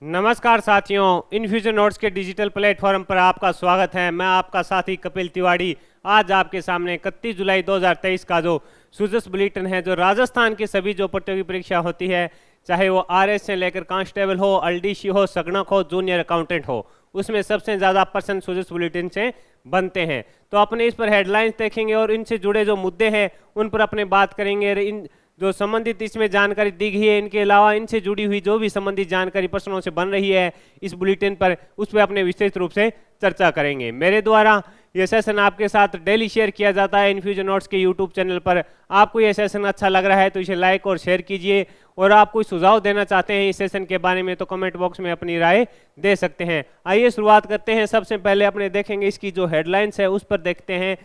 नमस्कार साथियों, infusion notes के डिजिटल प्लेटफॉर्म पर आपका स्वागत है। मैं आपका साथी कपिल तिवारी आज आपके सामने 31 जुलाई 2023 का जो सुजस बुलेटिन है, जो राजस्थान की सभी जो प्रतियोगी परीक्षा होती है, चाहे वो आरएस से लेकर कांस्टेबल हो, एलडीसी हो, सगनक हो, जूनियर अकाउंटेंट हो, उसमें सबसे ज़्यादा पर्सन सुजस बुलेटिन से बनते हैं। तो अपने इस पर हेडलाइंस देखेंगे और इनसे जुड़े जो मुद्दे हैं उन पर अपने बात करेंगे। इन जो संबंधित इसमें जानकारी दी गई है, इनके अलावा इनसे जुड़ी हुई जो भी संबंधित जानकारी प्रश्नों से बन रही है इस बुलेटिन पर, उस पर अपने विशेष रूप से चर्चा करेंगे। मेरे द्वारा यह सेशन आपके साथ डेली शेयर किया जाता है इन्फ्यूजन नोट्स के यूट्यूब चैनल पर। आपको यह सेशन अच्छा लग रहा है तो इसे लाइक और शेयर कीजिए, और आप कोई सुझाव देना चाहते हैं इस सेशन के बारे में तो कमेंट बॉक्स में अपनी राय दे सकते हैं। आइए शुरुआत करते हैं। सबसे पहले अपने देखेंगे इसकी जो हेडलाइंस है उस पर देखते हैं।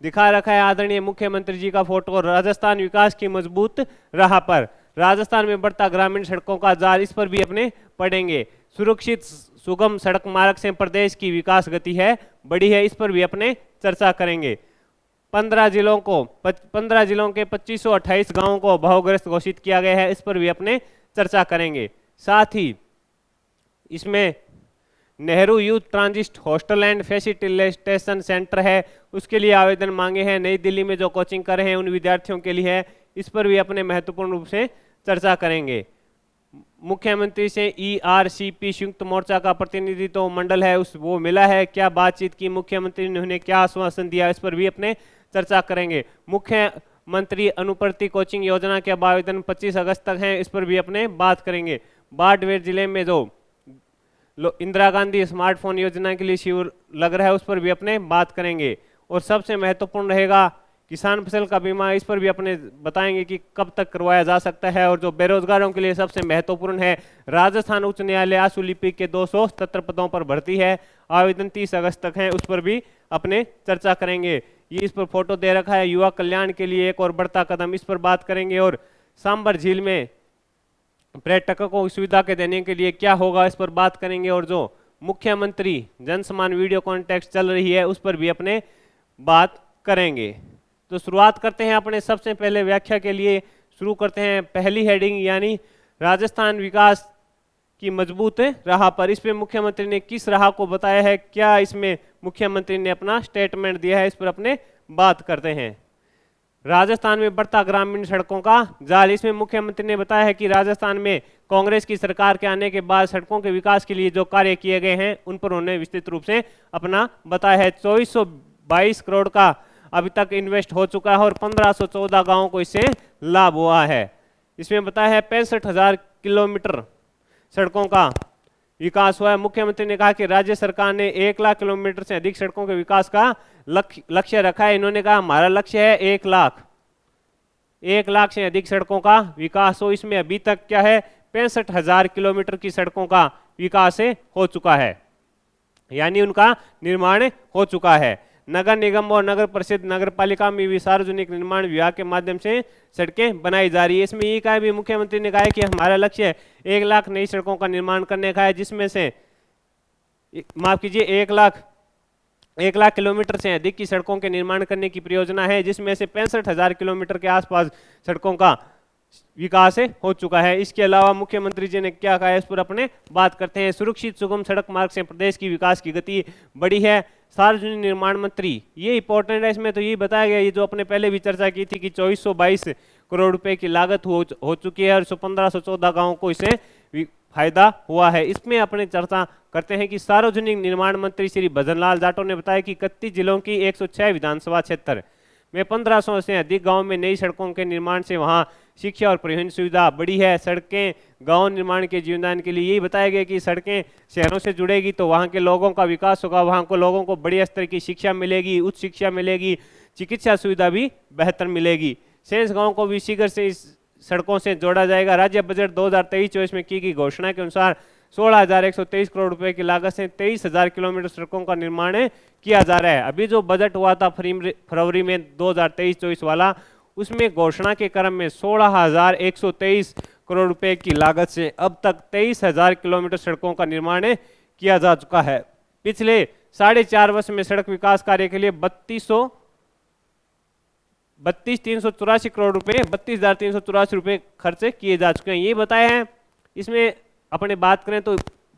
दिखा रखा है आदरणीय मुख्यमंत्री जी का फोटो, राजस्थान विकास की मजबूत राह पर, राजस्थान में बढ़ता ग्रामीण सड़कों का जाल, इस पर भी अपने पढ़ेंगे। सुरक्षित सुगम सड़क मार्ग से प्रदेश की विकास गति है बड़ी है, इस पर भी अपने चर्चा करेंगे। 15 जिलों के 2528 गांवों को बहावग्रस्त घोषित किया गया है, इस पर भी अपने चर्चा करेंगे। साथ ही इसमें Nehru youth transit hostel and facilitation centre है, उसके लिए आवेदन मांगे हैं। नई दिल्ली में जो कोचिंग कर रहे हैं उन विद्यार्थियों के लिए है, इस पर भी अपने महत्वपूर्ण रूप से चर्चा करेंगे। मुख्यमंत्री से ईआरसीपी संयुक्त मोर्चा का प्रतिनिधित्व मंडल है वो मिला है, क्या बातचीत की मुख्यमंत्री ने, उन्हें क्या आश्वासन दिया, इस पर भी अपने चर्चा करेंगे। मुख्यमंत्री अनुप्रति कोचिंग योजना के आवेदन 25 अगस्त तक हैं, इस पर भी अपने बात करेंगे। बाड़मेर जिले में जो इंदिरा गांधी स्मार्टफोन योजना के लिए शिविर लग रहा है उस पर भी अपने बात करेंगे। और सबसे महत्वपूर्ण रहेगा किसान फसल का बीमा, इस पर भी अपने बताएंगे कि कब तक करवाया जा सकता है। और जो बेरोजगारों के लिए सबसे महत्वपूर्ण है, राजस्थान उच्च न्यायालय आशु लिपिक के 277 पदों पर भर्ती है, आवेदन 30 अगस्त तक है, उस पर भी अपने चर्चा करेंगे। ये इस पर फोटो दे रखा है, युवा कल्याण के लिए एक और बढ़ता कदम, इस पर बात करेंगे। और सांबर झील में पर्यटकों को सुविधा के देने के लिए क्या होगा, इस पर बात करेंगे। और जो मुख्यमंत्री जन समान वीडियो कॉन्टेक्स्ट चल रही है उस पर भी अपने बात करेंगे। तो शुरुआत करते हैं अपने सबसे पहले व्याख्या के लिए शुरू करते हैं पहली हेडिंग, यानी राजस्थान विकास की मजबूत राह पर। इस पे मुख्यमंत्री ने किस राह को बताया है, क्या इसमें मुख्यमंत्री ने अपना स्टेटमेंट दिया है, इस पर अपने बात करते हैं। राजस्थान में बढ़ता ग्रामीण सड़कों का जाल, इसमें मुख्यमंत्री ने बताया है कि राजस्थान में कांग्रेस की सरकार के आने के बाद सड़कों के विकास के लिए जो कार्य किए गए हैं उन पर उन्होंने विस्तृत रूप से अपना बताया है। 2422 करोड़ का अभी तक इन्वेस्ट हो चुका है और 1514 गांवों को इससे लाभ हुआ है। इसमें बताया है 65,000 किलोमीटर सड़कों का विकास हुआ है। मुख्यमंत्री ने कहा कि राज्य सरकार ने 1 लाख किलोमीटर से अधिक सड़कों के विकास का लक्ष्य रखा है। इन्होंने कहा हमारा लक्ष्य है 1 लाख से अधिक सड़कों का विकास हो। इसमें अभी तक क्या है, 65,000 किलोमीटर की सड़कों का विकास हो चुका है, यानी उनका निर्माण हो चुका है। नगर निगम और नगर परिषद नगर पालिका में भी सार्वजनिक निर्माण विभाग के माध्यम से सड़कें बनाई जा रही है। इसमें ये कहा भी मुख्यमंत्री ने कहा है कि हमारा लक्ष्य 1 लाख नई सड़कों का निर्माण करने का है, जिसमें से माफ कीजिए 1 लाख किलोमीटर से अधिक की सड़कों के निर्माण करने की परियोजना है, जिसमें से 65,000 किलोमीटर के आसपास सड़कों का विकास हो चुका है। इसके अलावा मुख्यमंत्री जी ने क्या कहा है, इस पर अपने बात करते हैं। सुरक्षित सुगम सड़क मार्ग से प्रदेश की विकास की गति बढ़ी है। सार्वजनिक निर्माण मंत्री, ये इंपॉर्टेंट है, इसमें तो ये बताया गया, ये जो अपने पहले भी चर्चा की थी कि 2422 करोड़ रुपए की लागत हो चुकी है और 1514 गांवों को इससे फायदा हुआ है। इसमें अपने चर्चा करते हैं कि सार्वजनिक निर्माण मंत्री श्री भजनलाल जाटव ने बताया कि 31 जिलों की 106 विधानसभा क्षेत्र में 1500 से अधिक गांव में नई सड़कों के निर्माण से वहां शिक्षा और परिवहन सुविधा बढ़ी है। सड़कें गांव निर्माण के जीवनदान के लिए यही बताया गया कि सड़कें शहरों से जुड़ेगी तो वहां के लोगों का विकास होगा, वहां को लोगों को बड़ी स्तर की शिक्षा मिलेगी, उच्च शिक्षा मिलेगी, चिकित्सा सुविधा भी बेहतर मिलेगी। शेष गाँव को भी शीघ्र से इस सड़कों से जोड़ा जाएगा। राज्य बजट 2023-24 में की गई घोषणा के अनुसार 16,123 करोड़ रुपए की लागत से 23,000 किलोमीटर सड़कों का निर्माण किया जा रहा है। अभी जो बजट हुआ था फरवरी में 2023-24 वाला, उसमें घोषणा के क्रम में 16,123 करोड़ रुपए की लागत से अब तक 23,000 किलोमीटर सड़कों का निर्माण किया जा चुका है। पिछले 4.5 वर्ष में सड़क विकास कार्य के लिए 32,384 करोड़ रुपए 32,384 रुपए खर्च किए जा चुके हैं, ये बताए हैं। इसमें अपने बात करें तो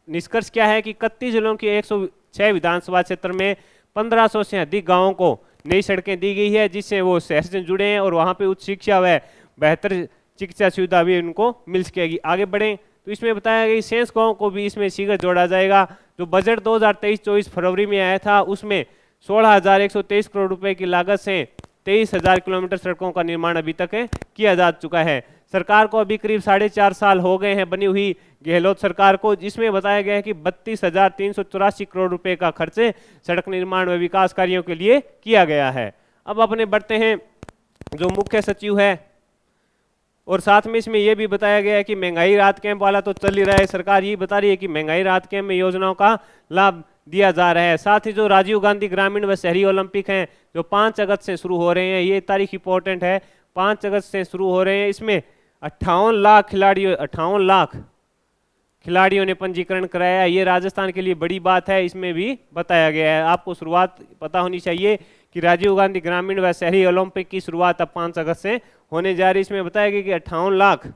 निष्कर्ष क्या है कि 31 जिलों के 106 विधानसभा क्षेत्र में 1500 से अधिक गांवों को नई सड़कें दी गई है, जिससे वो शहर से जुड़े हैं और वहां पे उच्च शिक्षा व बेहतर चिकित्सा सुविधा भी उनको मिल सकेगी। आगे बढ़ें तो इसमें बताया गया कि शेष गाँव को भी इसमें शीघ्र जोड़ा जाएगा। जो बजट 2023-24 फरवरी में आया था उसमें 16,123 करोड़ रुपए की लागत से 23,000 किलोमीटर सड़कों का निर्माण अभी तक किया जा चुका है। सरकार को अभी करीब 4.5 साल हो गए हैं बनी हुई गहलोत सरकार को, जिसमें बताया गया है कि 32,384 करोड़ रुपए का खर्च सड़क निर्माण व विकास कार्यों के लिए किया गया है। अब अपने बढ़ते हैं जो मुख्य सचिव है, और साथ में इसमें यह भी बताया गया है कि महंगाई राहत कैंप वाला तो चल ही रहा है। सरकार ये बता रही है कि महंगाई राहत कैंप में योजनाओं का लाभ दिया जा रहा है। साथ ही जो राजीव गांधी ग्रामीण व शहरी ओलंपिक हैं जो 5 अगस्त से शुरू हो रहे हैं, ये तारीख इंपॉर्टेंट है, 5 अगस्त से शुरू हो रहे हैं। इसमें 58 लाख खिलाड़ियों ने पंजीकरण कराया। ये राजस्थान के लिए बड़ी बात है, इसमें भी बताया गया है। आपको शुरुआत पता होनी चाहिए कि राजीव गांधी ग्रामीण व शहरी ओलंपिक की शुरुआत अब 5 अगस्त से होने जा रही है। इसमें बताया गया कि 58 लाख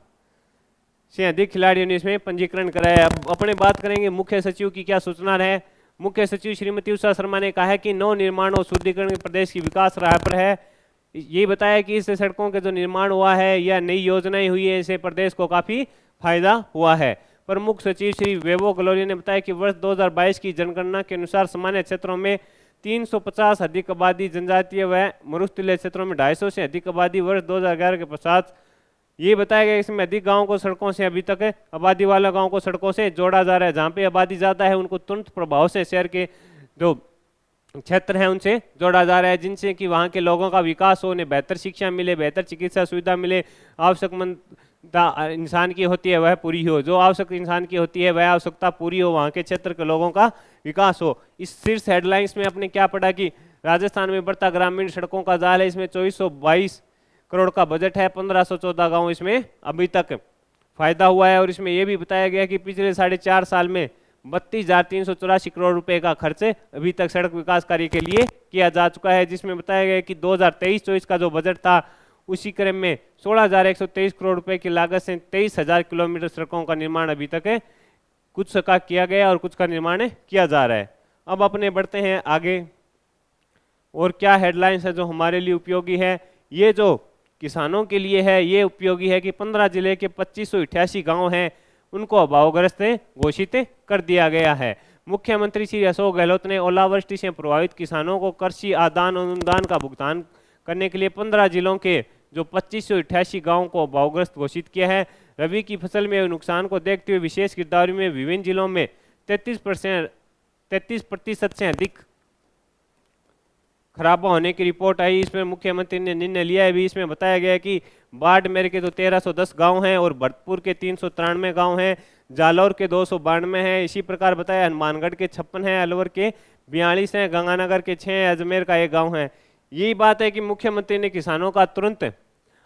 से अधिक खिलाड़ियों ने इसमें पंजीकरण कराया। अब अपने बात करेंगे मुख्य सचिव की क्या सूचना है। मुख्य सचिव श्रीमती उषा शर्मा ने कहा है कि नव निर्माण और शुद्धिकरण प्रदेश की विकास राह पर है। ये बताया कि इस सड़कों के जो निर्माण हुआ है या नई योजनाएं हुई है, इससे प्रदेश को काफी फायदा हुआ है। प्रमुख सचिव श्री वैभव गलोरिया ने बताया कि वर्ष 2022 की जनगणना के अनुसार सामान्य क्षेत्रों में 350 अधिक आबादी, जनजातीय व मरुस्थलीय क्षेत्रों में 250 से अधिक आबादी वर्ष 2011 के पश्चात। ये बताया गया इसमें अधिक गांवों को सड़कों से अभी तक आबादी वाला गांवों को सड़कों से जोड़ा जा रहा है। जहाँ पे आबादी ज़्यादा है उनको तुरंत प्रभाव से शहर के जो क्षेत्र हैं उनसे जोड़ा जा रहा है, जिनसे कि वहाँ के लोगों का विकास हो, उन्हें बेहतर शिक्षा मिले, बेहतर चिकित्सा सुविधा मिले, आवश्यकता इंसान की होती है वह पूरी हो, जो आवश्यकता इंसान की होती है वह आवश्यकता पूरी हो, वहाँ के क्षेत्र के लोगों का विकास हो। इस शीर्ष हेडलाइंस में आपने क्या पढ़ा कि राजस्थान में बढ़ता ग्रामीण सड़कों का जाल है। इसमें 2422 करोड़ का बजट है, 1514 गाँव इसमें अभी तक फायदा हुआ है। और इसमें यह भी बताया गया कि पिछले 4.5 साल में 32,384 करोड़ रुपए का खर्च अभी तक सड़क विकास कार्य के लिए किया जा चुका है, जिसमें बताया गया कि 2023-24 का जो बजट था उसी क्रम में 16,123 करोड़ रुपए की लागत से 23,000 किलोमीटर सड़कों का निर्माण अभी तक है, कुछ का किया गया और कुछ का निर्माण किया जा रहा है। अब अपने बढ़ते हैं आगे, और क्या हेडलाइंस है जो हमारे लिए उपयोगी है। ये जो किसानों के लिए है ये उपयोगी है कि 15 जिले के 2588 गाँव हैं उनको अभावग्रस्त घोषित कर दिया गया है। मुख्यमंत्री श्री अशोक गहलोत ने ओलावृष्टि से प्रभावित किसानों को कृषि आदान अनुदान का भुगतान करने के लिए 15 जिलों के जो 2588 गाँव को अभावग्रस्त घोषित किया है। रबी की फसल में नुकसान को देखते हुए विशेष गिरदावरी में विभिन्न जिलों में 33% से अधिक खराबा होने की रिपोर्ट आई। इसमें मुख्यमंत्री ने निर्णय लिया है। भी इसमें बताया गया है कि बाड़मेर के तो 1310 गांव हैं और भरतपुर के 393 गांव हैं, जालौर के 292 हैं। इसी प्रकार बताया हनुमानगढ़ के 56 हैं, अलवर के 42 हैं, गंगानगर के 6 हैं, अजमेर का 1 गाँव है। यही बात है कि मुख्यमंत्री ने किसानों का तुरंत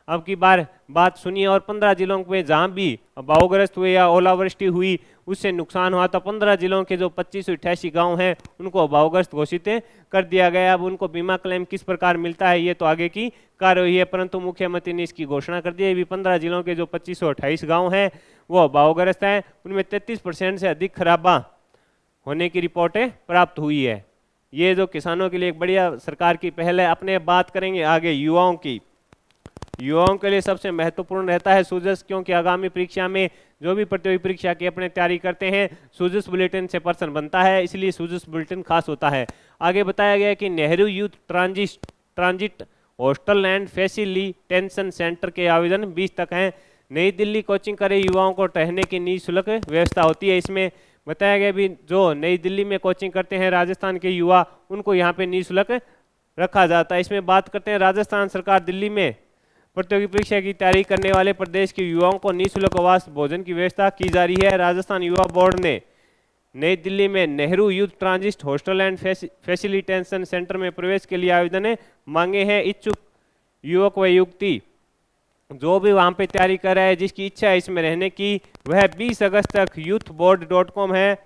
अब की बार बात सुनी और 15 जिलों में जहाँ भी अभावग्रस्त हुए या ओलावृष्टि हुई उससे नुकसान हुआ तो 15 जिलों के जो 2588 गांव हैं उनको अभावग्रस्त घोषित कर दिया गया। अब उनको बीमा क्लेम किस प्रकार मिलता है ये तो आगे की कार्यवाही है, परंतु मुख्यमंत्री ने इसकी घोषणा कर दी है। 15 जिलों के जो 2528 गाँव हैं वो अभावग्रस्त हैं, उनमें 33% से अधिक खराबा होने की रिपोर्टें प्राप्त हुई है। ये जो किसानों के लिए एक बढ़िया सरकार की पहल है। अपने बात करेंगे आगे युवाओं की। युवाओं के लिए सबसे महत्वपूर्ण रहता है सुजस, क्योंकि आगामी परीक्षा में जो भी प्रतियोगी परीक्षा की अपने तैयारी करते हैं सुजस बुलेटिन से पर्सन बनता है, इसलिए सुजस बुलेटिन खास होता है। आगे बताया गया कि Nehru youth transit hostel and facilitation centre के आवेदन 20 तक हैं। नई दिल्ली कोचिंग करे युवाओं को ठहरने की निःशुल्क व्यवस्था होती है। इसमें बताया गया भी जो नई दिल्ली में कोचिंग करते हैं राजस्थान के युवा उनको यहाँ पे निःशुल्क रखा जाता है। इसमें बात करते हैं राजस्थान सरकार दिल्ली में प्रतियोगी परीक्षा की तैयारी करने वाले प्रदेश के युवाओं को निःशुल्क आवास भोजन की व्यवस्था की जा रही है। राजस्थान युवा बोर्ड ने नई दिल्ली में Nehru youth transit hostel and facilitation centre में प्रवेश के लिए आवेदन मांगे हैं। इच्छुक युवक व युवती जो भी वहाँ पे तैयारी कर रहा है, जिसकी इच्छा है इसमें रहने की, वह 20 अगस्त तक youthboard.com है,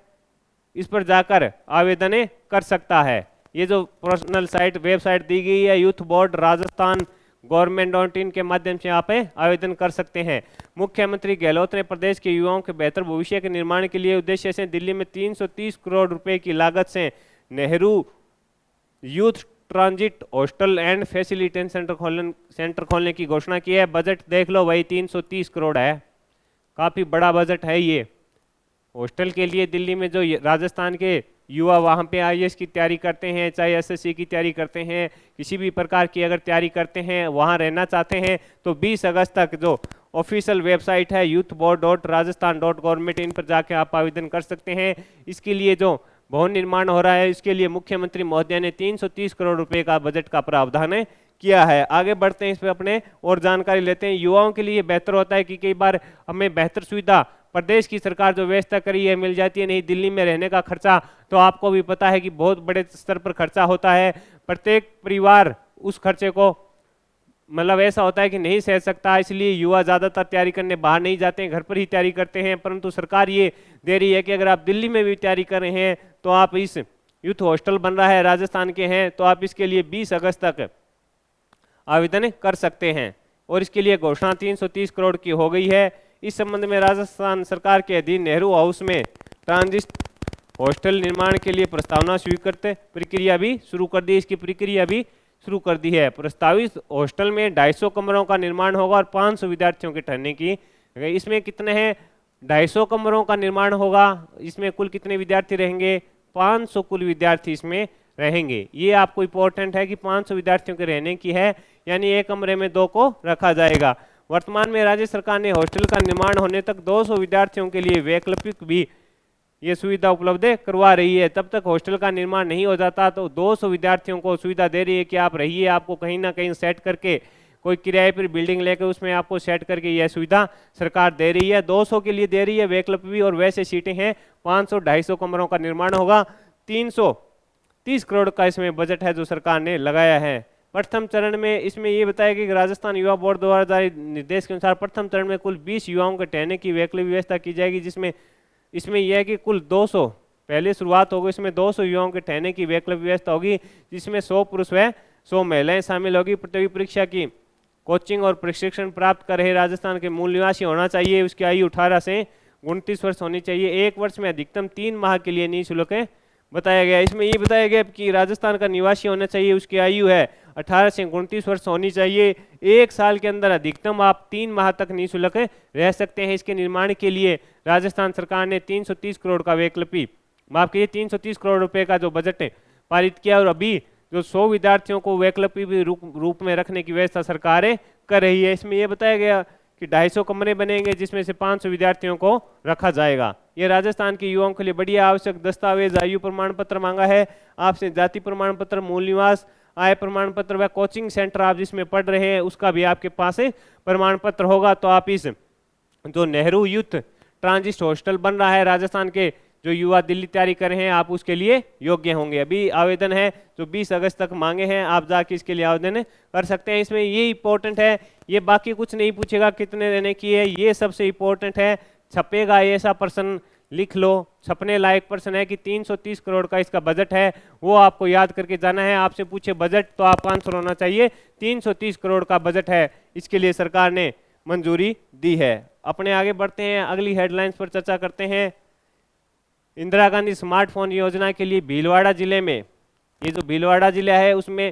इस पर जाकर आवेदन कर सकता है। ये जो पर्सनल साइट वेबसाइट दी गई है यूथ बोर्ड राजस्थान government.in के माध्यम से आप आवेदन कर सकते हैं। मुख्यमंत्री गहलोत ने प्रदेश के युवाओं के बेहतर भविष्य के निर्माण के लिए उद्देश्य से दिल्ली में 330 करोड़ रुपए की लागत से Nehru youth transit hostel and facilitation centre खोलने की घोषणा की है। बजट देख लो भाई, 330 करोड़ है, काफ़ी बड़ा बजट है ये हॉस्टल के लिए। दिल्ली में जो राजस्थान के युवा वहाँ पे आईएएस की तैयारी करते हैं, चाहे एसएससी की तैयारी करते हैं, किसी भी प्रकार की अगर तैयारी करते हैं, वहाँ रहना चाहते हैं, तो 20 अगस्त तक जो ऑफिशियल वेबसाइट है youthboard.rajasthan.government, इन पर जाके आप आवेदन कर सकते हैं। इसके लिए जो भवन निर्माण हो रहा है, इसके लिए मुख्यमंत्री महोदय ने 330 करोड़ रुपए का बजट का प्रावधान किया है। आगे बढ़ते हैं, इस पर अपने और जानकारी लेते हैं। युवाओं के लिए बेहतर होता है कि कई बार हमें बेहतर सुविधा प्रदेश की सरकार जो व्यवस्था करी है मिल जाती है। नहीं, दिल्ली में रहने का खर्चा तो आपको भी पता है कि बहुत बड़े स्तर पर खर्चा होता है। प्रत्येक परिवार उस खर्चे को मतलब ऐसा होता है कि नहीं सह सकता, इसलिए युवा ज़्यादातर तैयारी करने बाहर नहीं जाते हैं, घर पर ही तैयारी करते हैं। परंतु सरकार ये दे रही है कि अगर आप दिल्ली में भी तैयारी कर रहे हैं तो आप इस यूथ हॉस्टल बन रहा है, राजस्थान के हैं, तो आप इसके लिए 20 अगस्त तक आवेदन कर सकते हैं और इसके लिए घोषणा 330 करोड़ की हो गई है। इस संबंध में राजस्थान सरकार के अधीन नेहरू हाउस में ट्रांजिट हॉस्टल निर्माण के लिए प्रस्तावना स्वीकृत प्रक्रिया भी शुरू कर दी। इसकी प्रक्रिया भी शुरू कर दी है। प्रस्तावित हॉस्टल में 250 कमरों का निर्माण होगा और 500 विद्यार्थियों के ठहरने की। इसमें कितने हैं? 250 कमरों का निर्माण होगा। इसमें कुल कितने विद्यार्थी रहेंगे? 500 कुल विद्यार्थी इसमें रहेंगे। ये आपको इम्पोर्टेंट है कि 500 विद्यार्थियों के रहने की है, यानी एक कमरे में 2 को रखा जाएगा। वर्तमान में राज्य सरकार ने हॉस्टल का निर्माण होने तक 200 विद्यार्थियों के लिए वैकल्पिक भी ये सुविधा उपलब्ध करवा रही है। तब तक हॉस्टल का निर्माण नहीं हो जाता तो 200 विद्यार्थियों को सुविधा दे रही है कि आप रहिए, आपको कहीं ना कहीं सेट करके कोई किराए पर बिल्डिंग लेकर उसमें आपको सेट करके यह सुविधा सरकार दे रही है। 200 के लिए दे रही है वैकल्पिक भी, और वैसे सीटें हैं 500, 250 कमरों का निर्माण होगा। 330 करोड़ का इसमें बजट है जो सरकार ने लगाया है। प्रथम चरण में इसमें ये बताया कि राजस्थान युवा बोर्ड द्वारा जारी निर्देश के अनुसार प्रथम चरण में कुल 20 युवाओं के ठहरने की वैकल्पिक व्यवस्था की जाएगी, जिसमें इसमें यह है कि कुल 200 पहले शुरुआत होगी, इसमें 200 युवाओं के ठहरने की वैकल्पिक व्यवस्था होगी, जिसमें 100 पुरुष व 100 महिलाएं शामिल होगी। प्रतियोगी परीक्षा की कोचिंग और प्रशिक्षण प्राप्त कर रहे राजस्थान के मूल निवासी होना चाहिए। उसकी आयु 18 से 29 वर्ष होनी चाहिए। 1 वर्ष में अधिकतम 3 माह के लिए निःशुल्क बताया गया। इसमें ये बताया गया कि राजस्थान का निवासी होना चाहिए, उसकी आयु है 18 से 29 वर्ष होनी चाहिए। 1 साल के अंदर अधिकतम आप 3 माह तक निःशुल्क रह सकते हैं। इसके निर्माण के लिए राजस्थान सरकार ने 330 करोड़ का वैकल्पिक, माफ कीजिए 330 करोड़ रुपए का जो बजट पारित किया, और अभी जो 100 विद्यार्थियों को वैकल्पिक रूप में रखने की व्यवस्था सरकार कर रही है। इसमें यह बताया गया कि 250 कमरे बनेंगे, जिसमें से 500 विद्यार्थियों को रखा जाएगा। ये राजस्थान के युवाओं के लिए बढ़िया आवश्यक दस्तावेज आयु प्रमाण पत्र मांगा है आपसे, जाति प्रमाण पत्र, मूल निवास, आय प्रमाण पत्र व कोचिंग सेंटर आप जिसमें पढ़ रहे हैं उसका भी आपके पास प्रमाण पत्र होगा। तो आप इस जो नेहरू यूथ ट्रांजिट हॉस्टल बन रहा है राजस्थान के जो युवा दिल्ली तैयारी कर रहे हैं, आप उसके लिए योग्य होंगे। अभी आवेदन है जो 20 अगस्त तक मांगे हैं, आप जाके इसके लिए आवेदन कर सकते हैं। इसमें ये इंपॉर्टेंट है, ये बाकी कुछ नहीं पूछेगा कितने रहने की है, ये सबसे इंपॉर्टेंट है। छपेगा ऐसा प्रश्न, लिख लो, छपने लायक प्रश्न है कि 330 करोड़ का इसका बजट है, वो आपको याद करके जाना है। आपसे पूछे बजट तो आपका आंसर होना चाहिए 330 करोड़ का बजट है, इसके लिए सरकार ने मंजूरी दी है। अपने आगे बढ़ते हैं, अगली हेडलाइंस पर चर्चा करते हैं। इंदिरा गांधी स्मार्टफोन योजना के लिए भीलवाड़ा जिले में, ये जो भीलवाड़ा जिला है उसमें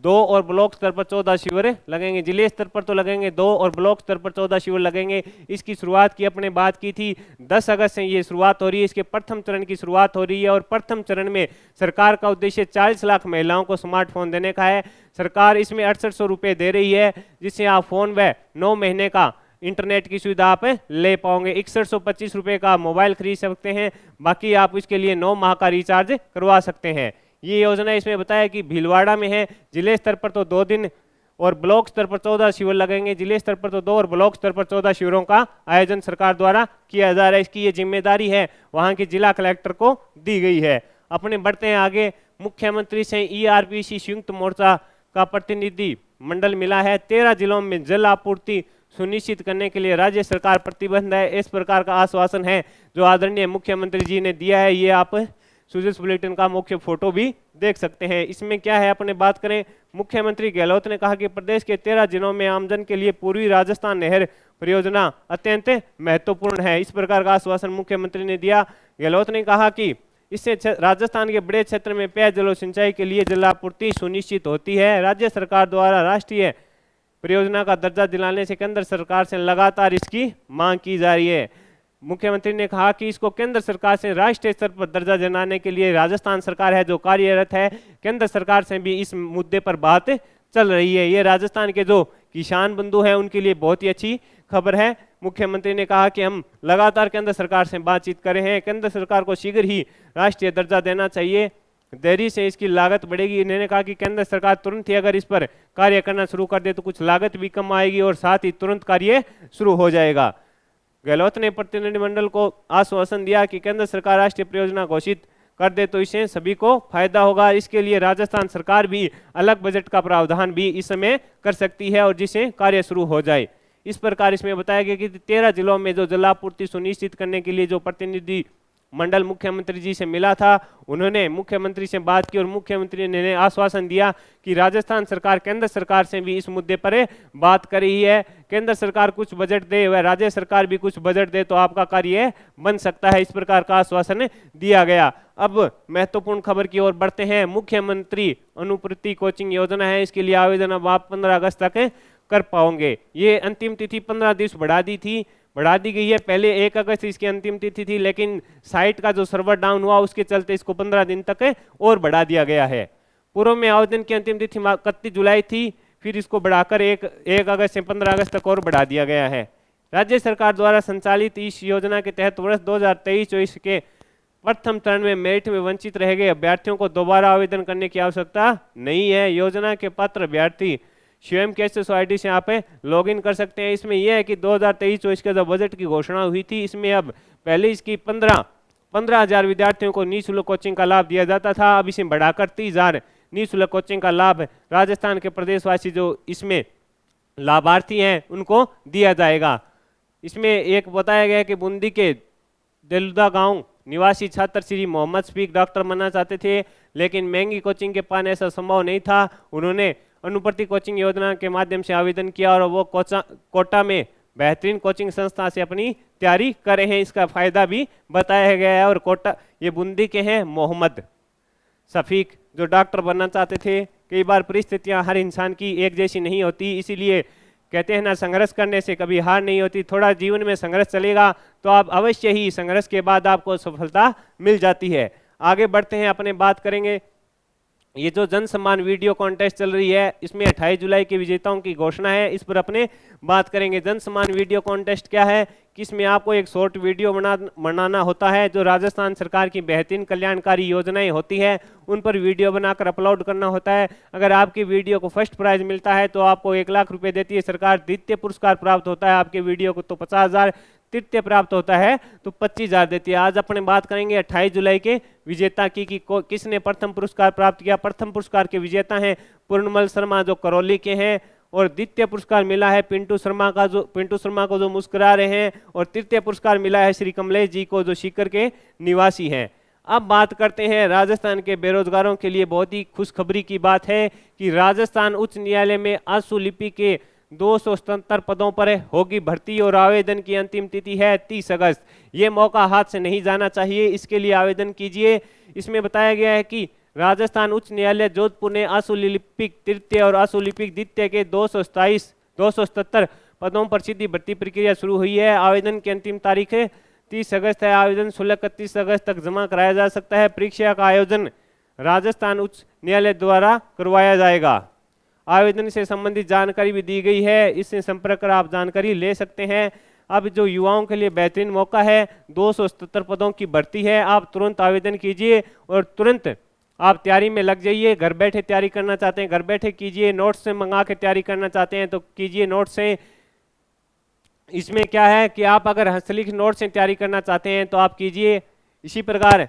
2 और ब्लॉक स्तर पर 14 शिविर लगेंगे। जिले स्तर पर तो लगेंगे 2 और ब्लॉक स्तर पर 14 शिविर लगेंगे। इसकी शुरुआत की अपने बात की थी, 10 अगस्त से ये शुरुआत हो रही है। इसके प्रथम चरण की शुरुआत हो रही है और प्रथम चरण में सरकार का उद्देश्य 40 लाख महिलाओं को स्मार्टफोन देने का है। सरकार इसमें 6800 रुपये दे रही है, जिससे आप फोन व 9 महीने का इंटरनेट की सुविधा आप ले पाओगे। 6125 रुपये का मोबाइल खरीद सकते हैं, बाकी आप इसके लिए 9 माह का रिचार्ज करवा सकते हैं। ये योजना इसमें बताया कि भीलवाड़ा में है। जिले स्तर पर तो 2 दिन और ब्लॉक स्तर पर 14 शिविर लगेंगे। जिले स्तर पर तो 2 और ब्लॉक स्तर पर 14 शिविरों का आयोजन सरकार द्वारा किया जा रहा है। इसकी ये जिम्मेदारी है वहाँ के जिला कलेक्टर को दी गई है। अपने बढ़ते हैं आगे। मुख्यमंत्री से ERPC संयुक्त मोर्चा का प्रतिनिधि मंडल मिला है। 13 जिलों में जल आपूर्ति सुनिश्चित करने के लिए राज्य सरकार प्रतिबद्ध है। इस प्रकार का आश्वासन है जो आदरणीय मुख्यमंत्री जी ने दिया है, ये आप सुजस बुलेटिन का मुख्य फोटो भी देख सकते हैं। इसमें क्या है, अपने बात करें, मुख्यमंत्री गहलोत ने कहा कि प्रदेश के 13 जिलों में आमजन के लिए पूर्वी राजस्थान नहर परियोजना अत्यंत महत्वपूर्ण है। इस प्रकार का आश्वासन मुख्यमंत्री ने दिया। गहलोत ने कहा कि इससे राजस्थान के बड़े क्षेत्र में पेयजल और सिंचाई के लिए जलापूर्ति सुनिश्चित होती है। राज्य सरकार द्वारा राष्ट्रीय परियोजना का दर्जा दिलाने से केंद्र सरकार से लगातार इसकी मांग की जा रही है। मुख्यमंत्री ने कहा कि इसको केंद्र सरकार से राष्ट्रीय स्तर पर दर्जा दिलाने के लिए राजस्थान सरकार है जो कार्यरत है। केंद्र सरकार से भी इस मुद्दे पर बात चल रही है। ये राजस्थान के जो किसान बंधु हैं उनके लिए बहुत ही अच्छी खबर है। मुख्यमंत्री ने कहा कि हम लगातार केंद्र सरकार से बातचीत कर रहे हैं, केंद्र सरकार को शीघ्र ही राष्ट्रीय दर्जा देना चाहिए, देरी से इसकी लागत बढ़ेगी। इन्होंने कहा कि केंद्र सरकार तुरंत ही अगर इस पर कार्य करना शुरू कर दे तो कुछ लागत भी कम आएगी और साथ ही तुरंत कार्य शुरू हो जाएगा। गहलोत ने प्रतिनिधिमंडल को आश्वासन दिया कि केंद्र सरकार राष्ट्रीय परियोजना घोषित कर दे तो इससे सभी को फायदा होगा। इसके लिए राजस्थान सरकार भी अलग बजट का प्रावधान भी इस समय कर सकती है और जिससे कार्य शुरू हो जाए। इस प्रकार इसमें बताया गया कि 13 जिलों में जो जलापूर्ति सुनिश्चित करने के लिए जो प्रतिनिधि मंडल मुख्यमंत्री जी से मिला था, उन्होंने मुख्यमंत्री से बात की और मुख्यमंत्री ने आश्वासन दिया कि राजस्थान सरकार केंद्र सरकार से भी इस मुद्दे पर बात कर रही है। केंद्र सरकार कुछ बजट दे व राज्य सरकार भी कुछ बजट दे तो आपका कार्य बन सकता है। इस प्रकार का आश्वासन दिया गया। अब महत्वपूर्ण खबर की ओर बढ़ते हैं। मुख्यमंत्री अनुपूर्ति कोचिंग योजना है, इसके लिए आवेदन अब आप 15 अगस्त तक कर पाओगे। ये अंतिम तिथि 15 दिवस बढ़ा दी गई है। पहले 1 अगस्त इसकी अंतिम तिथि थी, लेकिन साइट का जो सर्वर डाउन हुआ उसके चलते इसको 15 दिन तक और बढ़ा दिया गया है। पूर्व में आवेदन की अंतिम तिथि 31 जुलाई थी, फिर इसको बढ़ाकर 1 अगस्त से 15 अगस्त तक और बढ़ा दिया गया है। राज्य सरकार द्वारा संचालित इस योजना के तहत वर्ष 2023-24 के प्रथम चरण में मेरिट में वंचित रह गए अभ्यर्थियों को दोबारा आवेदन करने की आवश्यकता नहीं है। योजना के पात्र अभ्यर्थी स्वयं कैसे आईडी से आप लॉगिन कर सकते हैं। इसमें यह है कि 2023-24 के जब बजट की घोषणा हुई थी, इसमें अब पहले इसकी 15,000 विद्यार्थियों को निःशुल्क कोचिंग का लाभ दिया जाता था। अब इसे बढ़ाकर 30,000 निःशुल्क कोचिंग का लाभ राजस्थान के प्रदेशवासी जो इसमें लाभार्थी हैं उनको दिया जाएगा। इसमें एक बताया गया कि बूंदी के देलुदा गांव निवासी छात्र श्री मोहम्मद शफीक डॉक्टर बनना चाहते थे, लेकिन महंगी कोचिंग के पाने ऐसा संभव नहीं था। उन्होंने अनुपूर्ति कोचिंग योजना के माध्यम से आवेदन किया और वो कोटा में बेहतरीन कोचिंग संस्था से अपनी तैयारी कर रहे हैं। इसका फायदा भी बताया गया है। और कोटा ये बूंदी के हैं मोहम्मद शफीक जो डॉक्टर बनना चाहते थे। कई बार परिस्थितियां हर इंसान की एक जैसी नहीं होती, इसीलिए कहते हैं ना, संघर्ष करने से कभी हार नहीं होती। थोड़ा जीवन में संघर्ष चलेगा तो आप अवश्य ही संघर्ष के बाद आपको सफलता मिल जाती है। आगे बढ़ते हैं, अपने बात करेंगे। ये जो जन सम्मान वीडियो कॉन्टेस्ट चल रही है, इसमें 28 जुलाई के विजेताओं की घोषणा है। इस पर अपने बात करेंगे। जन सम्मान वीडियो कॉन्टेस्ट क्या है कि इसमें आपको एक शॉर्ट वीडियो बनाना होता है। जो राजस्थान सरकार की बेहतरीन कल्याणकारी योजनाएं होती है उन पर वीडियो बनाकर अपलोड करना होता है। अगर आपकी वीडियो को फर्स्ट प्राइज मिलता है तो आपको 1 लाख रुपए देती है सरकार। द्वितीय पुरस्कार प्राप्त होता है आपके वीडियो को तो 50,000, तृतीय प्राप्त होता है तो 25,000 देती है। आज अपने बात करेंगे 28 जुलाई के विजेता की कि किसने प्रथम पुरस्कार प्राप्त किया। प्रथम पुरस्कार के विजेता हैं पूर्णमल शर्मा जो करौली के हैं, और द्वितीय पुरस्कार मिला है पिंटू शर्मा को जो मुस्कुरा रहे हैं, और तृतीय पुरस्कार मिला है श्री कमलेश जी को जो सीकर के निवासी हैं। अब बात करते हैं राजस्थान के बेरोजगारों के लिए बहुत ही खुशखबरी की बात है कि राजस्थान उच्च न्यायालय में आंसू लिपि के 277 पदों पर होगी भर्ती और आवेदन की अंतिम तिथि है 30 अगस्त। ये मौका हाथ से नहीं जाना चाहिए, इसके लिए आवेदन कीजिए। इसमें बताया गया है कि राजस्थान उच्च न्यायालय जोधपुर ने आंसू लिपिक तृतीय और आंसू लिपिक द्वितीय के 277 पदों पर सीधी भर्ती प्रक्रिया शुरू हुई है। आवेदन की अंतिम तारीख 30 अगस्त है। आवेदन 16-31 अगस्त तक जमा कराया जा सकता है। परीक्षा का आयोजन राजस्थान उच्च न्यायालय द्वारा करवाया जाएगा। आवेदन से संबंधित जानकारी भी दी गई है, इससे संपर्क कर आप जानकारी ले सकते हैं। अब जो युवाओं के लिए बेहतरीन मौका है, 277 पदों की भर्ती है। आप तुरंत आवेदन कीजिए और तुरंत आप तैयारी में लग जाइए। घर बैठे तैयारी करना चाहते हैं घर बैठे कीजिए, नोट्स से मंगा के तैयारी करना चाहते हैं तो कीजिए नोट्स से। इसमें क्या है कि आप अगर हस्तलिखित नोट से तैयारी करना चाहते हैं तो आप कीजिए। इसी प्रकार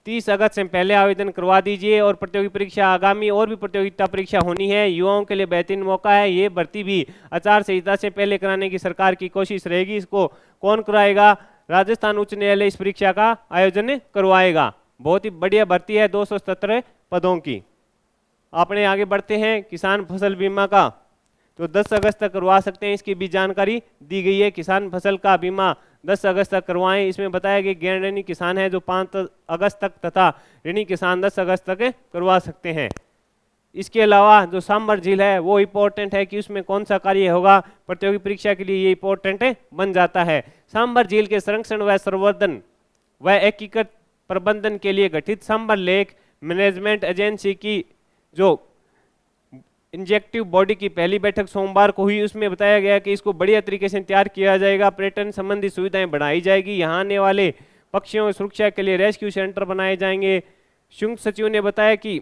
30 अगस्त से पहले आवेदन करवा दीजिए। और प्रतियोगी परीक्षा आगामी और भी प्रतियोगिता परीक्षा होनी है, युवाओं के लिए बेहतरीन मौका है। ये भर्ती भी आचार संहिता से पहले कराने की सरकार की कोशिश रहेगी। इसको कौन कराएगा? राजस्थान उच्च न्यायालय इस परीक्षा का आयोजन करवाएगा। बहुत ही बढ़िया भर्ती है 277 पदों की। अपने आगे बढ़ते हैं किसान फसल बीमा का, तो 10 अगस्त तक करवा सकते हैं, इसकी भी जानकारी दी गई है। किसान फसल का बीमा 10 अगस्त तक करवाएं। इसमें बताया गया गैर ऋणी किसान है जो 5 अगस्त तक तथा ऋणी किसान 10 अगस्त तक करवा सकते हैं। इसके अलावा जो सांबर झील है वो इम्पोर्टेंट है कि उसमें कौन सा कार्य होगा, प्रतियोगी परीक्षा के लिए ये इम्पोर्टेंट बन जाता है। सांबर झील के संरक्षण व संवर्धन व एकीकृत प्रबंधन के लिए गठित सांबर लेक मैनेजमेंट एजेंसी की जो इंजेक्टिव बॉडी की पहली बैठक सोमवार को हुई। उसमें बताया गया कि इसको बढ़िया तरीके से तैयार किया जाएगा, पर्यटन संबंधी सुविधाएं बढ़ाई जाएगी, यहाँ आने वाले पक्षियों की सुरक्षा के लिए रेस्क्यू सेंटर बनाए जाएंगे। संयुक्त सचिव ने बताया कि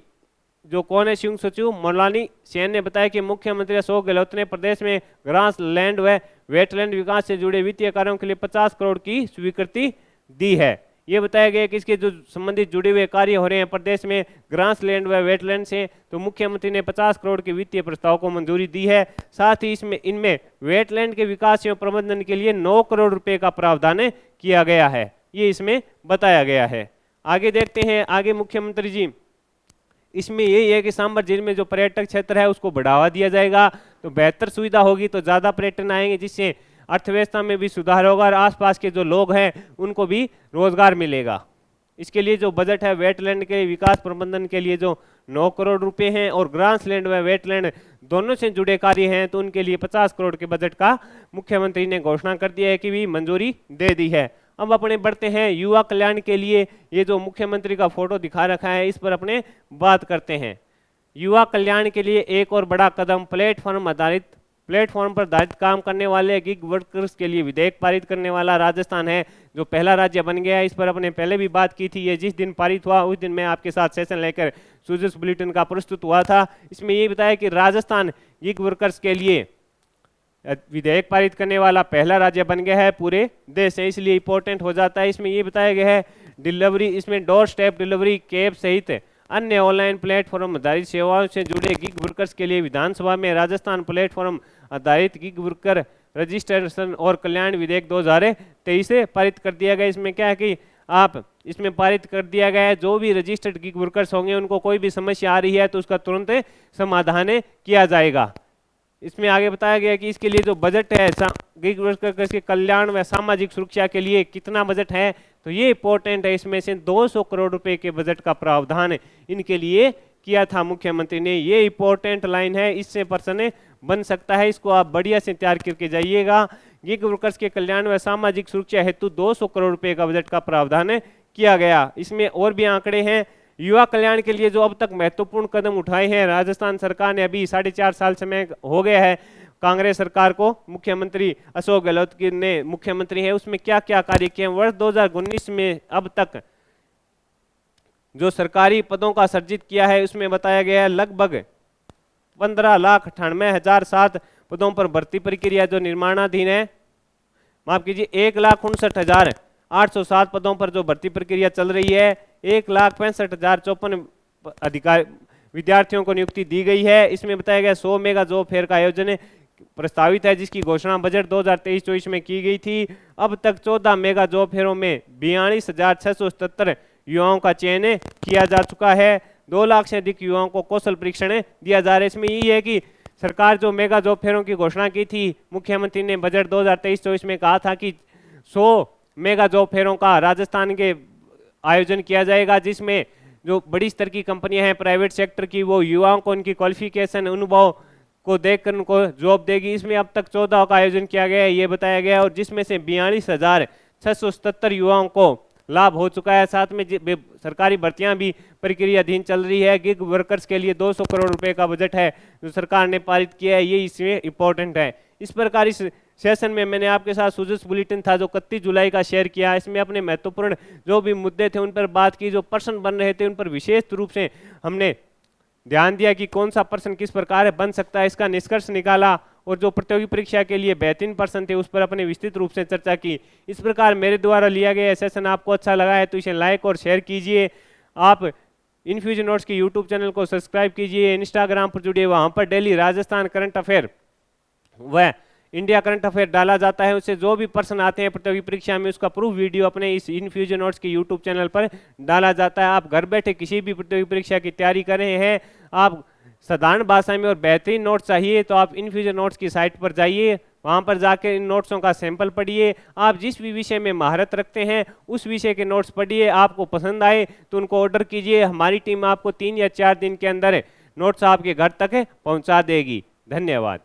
जो कौन है संयुक्त सचिव मौलानी सेन ने बताया कि मुख्यमंत्री अशोक गहलोत ने प्रदेश में ग्रास लैंड व वेटलैंड विकास से जुड़े वित्तीय कार्यों के लिए 50 करोड़ की स्वीकृति दी है। ये बताया गया कि इसके जो संबंधित जुड़े हुए कार्य हो रहे हैं प्रदेश में ग्रास लैंड व वेटलैंड से, तो मुख्यमंत्री ने 50 करोड़ के वित्तीय प्रस्ताव को मंजूरी दी है। साथ ही इनमें वेटलैंड के विकास एवं प्रबंधन के लिए 9 करोड़ रुपए का प्रावधान किया गया है, ये इसमें बताया गया है। आगे देखते हैं, आगे मुख्यमंत्री जी इसमें यही है कि सांबर झील में जो पर्यटक क्षेत्र है उसको बढ़ावा दिया जाएगा, तो बेहतर सुविधा होगी तो ज़्यादा पर्यटन आएंगे, जिससे अर्थव्यवस्था में भी सुधार होगा और आसपास के जो लोग हैं उनको भी रोजगार मिलेगा। इसके लिए जो बजट है वेटलैंड के विकास प्रबंधन के लिए जो 9 करोड़ रुपए हैं और ग्रास लैंड व वेटलैंड दोनों से जुड़े कार्य हैं तो उनके लिए 50 करोड़ के बजट का मुख्यमंत्री ने घोषणा कर दिया है कि भी मंजूरी दे दी है। अब अपने बढ़ते हैं युवा कल्याण के लिए, ये जो मुख्यमंत्री का फोटो दिखा रखा है इस पर अपने बात करते हैं। युवा कल्याण के लिए एक और बड़ा कदम, प्लेटफॉर्म पर आधारित काम करने वाले गिग वर्कर्स के लिए विधेयक पारित करने वाला राजस्थान है जो पहला राज्य बन गया है। इस पर अपने पहले भी बात की थी, ये जिस दिन पारित हुआ उस दिन मैं आपके साथ सेशन लेकर सूजस बुलेटिन का प्रस्तुत हुआ था। इसमें ये बताया कि राजस्थान गिग वर्कर्स के लिए विधेयक पारित करने वाला पहला राज्य बन गया है पूरे देश से, इसलिए इंपॉर्टेंट हो जाता है। इसमें ये बताया गया है डिलीवरी, इसमें डोर स्टेप डिलीवरी, कैब सहित अन्य ऑनलाइन प्लेटफॉर्म आधारित सेवाओं से जुड़े गिग वर्कर्स के लिए विधानसभा में राजस्थान प्लेटफॉर्म आधारित गिग वर्कर रजिस्ट्रेशन और कल्याण विधेयक 2023 से पारित कर दिया गया। इसमें क्या है कि आप इसमें पारित कर दिया गया है जो भी रजिस्टर्ड गिग वर्कर्स होंगे उनको कोई भी समस्या आ रही है तो उसका तुरंत समाधान किया जाएगा। इसमें आगे बताया गया कि इसके लिए जो बजट है गिग वर्कर्स के कल्याण व सामाजिक सुरक्षा के लिए कितना बजट है, तो ये इंपॉर्टेंट है। इसमें से 200 करोड़ रुपए के बजट का प्रावधान इनके लिए किया था मुख्यमंत्री ने, ये इंपॉर्टेंट लाइन है, इससे पर्सन बन सकता है, इसको आप बढ़िया से तैयार करके जाइएगा। गिग वर्कर्स के कल्याण व सामाजिक सुरक्षा हेतु 200 करोड़ रुपए का बजट का प्रावधान किया गया। इसमें और भी आंकड़े हैं। युवा कल्याण के लिए जो अब तक महत्वपूर्ण कदम उठाए हैं राजस्थान सरकार ने, अभी 4.5 साल समय हो गया है कांग्रेस सरकार को, मुख्यमंत्री अशोक गहलोत ने मुख्यमंत्री है, उसमें क्या क्या कार्य किए हैं। वर्ष 2019 में अब तक जो सरकारी पदों का सर्जित किया है उसमें बताया गया है लगभग 15,98,007 पदों पर भर्ती प्रक्रिया जो निर्माणाधीन है, माफ कीजिए 1,59,807 पदों पर जो भर्ती प्रक्रिया चल रही है। 1,65,054 अधिकारी विद्यार्थियों को नियुक्ति दी गई है। इसमें बताया गया 100 मेगा जॉब फेयर का आयोजन प्रस्तावित है जिसकी घोषणा बजट 2023-24 में की गई थी। अब तक 14 मेगा जॉब फेयरों में 42,677 युवाओं का चयन किया जा चुका है। 2 लाख से अधिक युवाओं को कौशल प्रशिक्षण दिया जा रहा है। इसमें यही है कि सरकार जो मेगा जॉब फेयरों की घोषणा की थी, मुख्यमंत्री ने बजट 2023-24 में कहा था कि 100 मेगा जॉब फेयरों का राजस्थान के आयोजन किया जाएगा जिसमें जो बड़ी स्तर की कंपनियां हैं प्राइवेट सेक्टर की, वो युवाओं को उनकी क्वालिफिकेशन अनुभव को देखकर उनको जॉब देगी। इसमें अब तक 14 का आयोजन किया गया है ये बताया गया, और जिसमें से 42,677 युवाओं को लाभ हो चुका है। साथ में सरकारी भर्तियां भी प्रक्रियाधीन चल रही है। गिग वर्कर्स के लिए 200 करोड़ रुपए का बजट है जो सरकार ने पारित किया है, ये इसमें इंपॉर्टेंट है। इस प्रकार इस सेशन में मैंने आपके साथ सूजस बुलेटिन था जो 31 जुलाई का शेयर किया। इसमें अपने महत्वपूर्ण जो भी मुद्दे थे उन पर बात की, जो प्रश्न बन रहे थे उन पर विशेष रूप से हमने ध्यान दिया कि कौन सा प्रश्न किस प्रकार बन सकता है, इसका निष्कर्ष निकाला, और जो प्रतियोगी परीक्षा के लिए बेहतरीन प्रश्न थे उस पर अपने विस्तृत रूप से चर्चा की। इस प्रकार मेरे द्वारा लिया गया सेशन आपको अच्छा लगा है तो इसे लाइक और शेयर कीजिए। आप इनफ्यूजन नोट्स के यूट्यूब चैनल को सब्सक्राइब कीजिए, इंस्टाग्राम पर जुड़िए, वहाँ पर डेली राजस्थान करंट अफेयर व इंडिया करंट अफेयर डाला जाता है, उससे जो भी पर्सन आते हैं प्रतियोगी परीक्षा में उसका प्रूफ वीडियो अपने इस इनफ्यूजन नोट्स के यूट्यूब चैनल पर डाला जाता है। आप घर बैठे किसी भी प्रतियोगी परीक्षा की तैयारी कर रहे हैं, आप साधारण भाषा में और बेहतरीन नोट्स चाहिए तो आप इनफ्यूजन नोट्स की साइट पर जाइए, वहाँ पर जाकर इन नोट्सों का सैंपल पढ़िए। आप जिस भी विषय में महारत रखते हैं उस विषय के नोट्स पढ़िए, आपको पसंद आए तो उनको ऑर्डर कीजिए। हमारी टीम आपको 3 या 4 दिन के अंदर नोट्स आपके घर तक पहुँचा देगी। धन्यवाद।